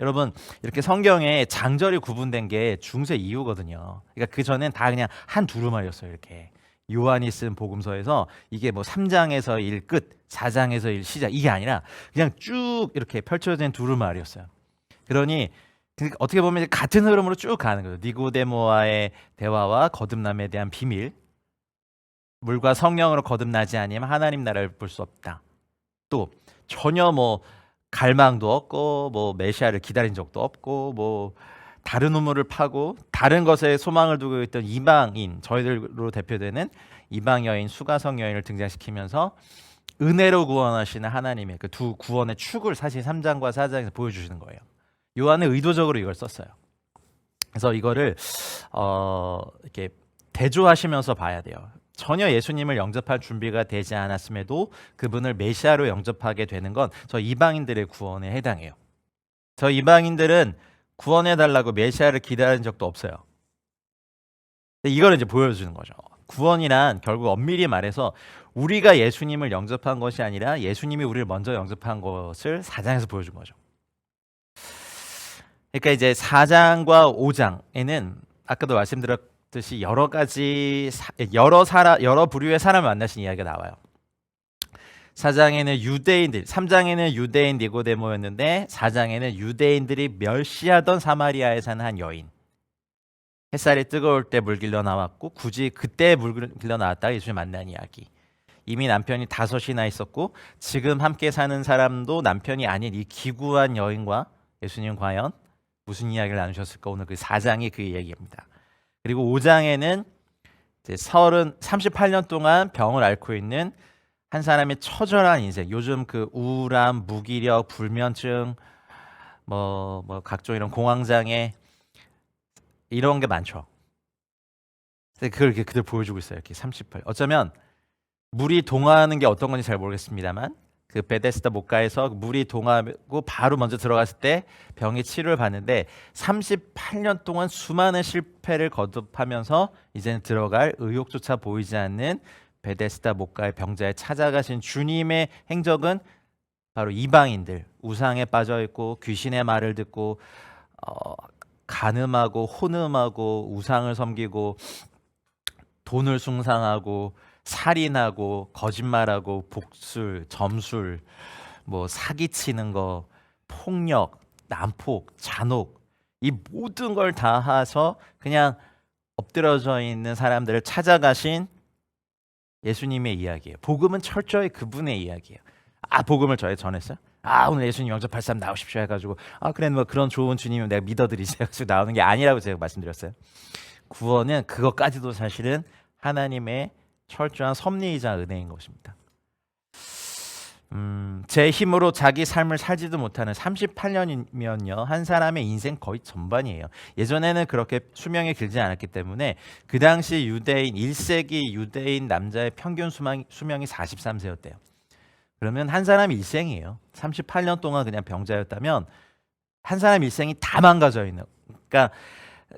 여러분 이렇게 성경에 장절이 구분된 게 중세 이후거든요. 그러니까 그 전엔 다 그냥 한 두루마리였어요. 이렇게 요한이 쓴 복음서에서 이게 뭐 3장에서 1 끝, 4장에서 1 시작 이게 아니라 그냥 쭉 이렇게 펼쳐진 두루마리였어요. 그러니 어떻게 보면 같은 흐름으로 쭉 가는 거예요. 니고데모와의 대화와 거듭남에 대한 비밀, 물과 성령으로 거듭나지 아니면 하나님 나라를 볼 수 없다. 또 전혀 뭐 갈망도 없고 뭐 메시아를 기다린 적도 없고 뭐 다른 우물을 파고 다른 것에 소망을 두고 있던 이방인, 저희들로 대표되는 이방 여인, 수가성 여인을 등장시키면서 은혜로 구원하시는 하나님의 그 두 구원의 축을 사실 3장과 4장에서 보여주시는 거예요. 요한은 의도적으로 이걸 썼어요. 그래서 이거를 이렇게 대조하시면서 봐야 돼요. 전혀 예수님을 영접할 준비가 되지 않았음에도 그분을 메시아로 영접하게 되는 건 저 이방인들의 구원에 해당해요. 저 이방인들은 구원해달라고 메시아를 기다린 적도 없어요. 이걸 이제 보여주는 거죠. 구원이란 결국 엄밀히 말해서 우리가 예수님을 영접한 것이 아니라 예수님이 우리를 먼저 영접한 것을 4장에서 보여준 거죠. 그러니까 이제 4장과 5장에는 아까도 말씀드렸듯이 여러 가지 여러 부류의 사람을 만나신 이야기가 나와요. 4장에는 유대인들, 3장에는 유대인 니고데모였는데 4장에는 유대인들이 멸시하던 사마리아에 사는 한 여인. 햇살이 뜨거울 때 물길러 나왔고 굳이 그때 물길러 나왔다가 예수님 만난 이야기. 이미 남편이 5이나 있었고 지금 함께 사는 사람도 남편이 아닌 이 기구한 여인과 예수님 과연 무슨 이야기를 나누셨을까? 오늘 그 4장이 그 얘기입니다. 그리고 5장에는 이제 38년 동안 병을 앓고 있는 한 사람의 처절한 인생. 요즘 그 우울함, 무기력, 불면증, 뭐 각종 이런 공황장애 이런 게 많죠. 그걸 이렇게 그대로 보여주고 있어요. 이렇게 38. 어쩌면 물이 동하는 게 어떤 건지 잘 모르겠습니다만 그 베데스다 목가에서 물이 동하고 바로 먼저 들어갔을 때 병의 치료를 받는데 38년 동안 수많은 실패를 거듭하면서 이제는 들어갈 의욕조차 보이지 않는 베데스다 목가의 병자에 찾아가신 주님의 행적은 바로 이방인들, 우상에 빠져 있고 귀신의 말을 듣고 간음하고 혼음하고 우상을 섬기고 돈을 숭상하고 살인하고 거짓말하고 복술, 점술, 뭐 사기치는 거, 폭력, 난폭, 잔혹 이 모든 걸 다 해서 그냥 엎드려져 있는 사람들을 찾아가신 예수님의 이야기예요. 복음은 철저히 그분의 이야기예요. 복음을 저에 전했어요? 오늘 예수님 영접할 사람 나오십시오 해가지고 그래 뭐 그런 좋은 주님을 내가 믿어드리지 해가지고 나오는 게 아니라고 제가 말씀드렸어요. 구원은 그것까지도 사실은 하나님의 철저한 섭리이자 은혜인 것입니다. 제 힘으로 자기 삶을 살지도 못하는 38년이면요 한 사람의 인생 거의 전반이에요. 예전에는 그렇게 수명이 길지 않았기 때문에 그 당시 유대인 1세기 유대인 남자의 평균 수명이 43세였대요. 그러면 한 사람 일생이에요. 38년 동안 그냥 병자였다면 한 사람 일생이 다 망가져 있는. 그러니까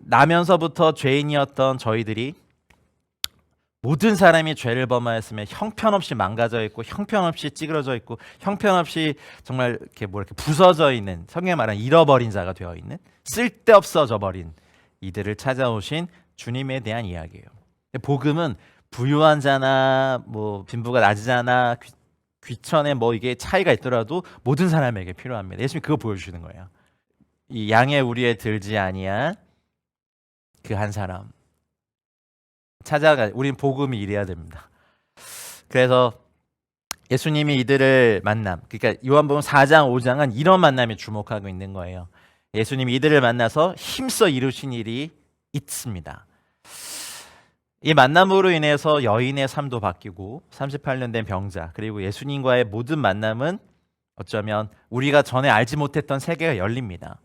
나면서부터 죄인이었던 저희들이 모든 사람이 죄를 범하였으면 형편없이 망가져 있고 형편없이 찌그러져 있고 형편없이 정말 이렇게 부서져 있는, 성경에 말하는 잃어버린 자가 되어 있는, 쓸데없어져 버린 이들을 찾아오신 주님에 대한 이야기예요. 복음은 부유한 자나 뭐 빈부가 낮으잖아 귀천에 뭐 이게 차이가 있더라도 모든 사람에게 필요합니다. 예수님이 그거 보여주시는 거예요. 이 양의 우리에 들지 아니한 그 한 사람 찾아가. 우린 복음이 이래야 됩니다. 그래서 예수님이 이들을 만남, 그러니까 요한복음 4장 5장은 이런 만남에 주목하고 있는 거예요. 예수님이 이들을 만나서 힘써 이루신 일이 있습니다. 이 만남으로 인해서 여인의 삶도 바뀌고 38년 된 병자 그리고 예수님과의 모든 만남은 어쩌면 우리가 전에 알지 못했던 세계가 열립니다.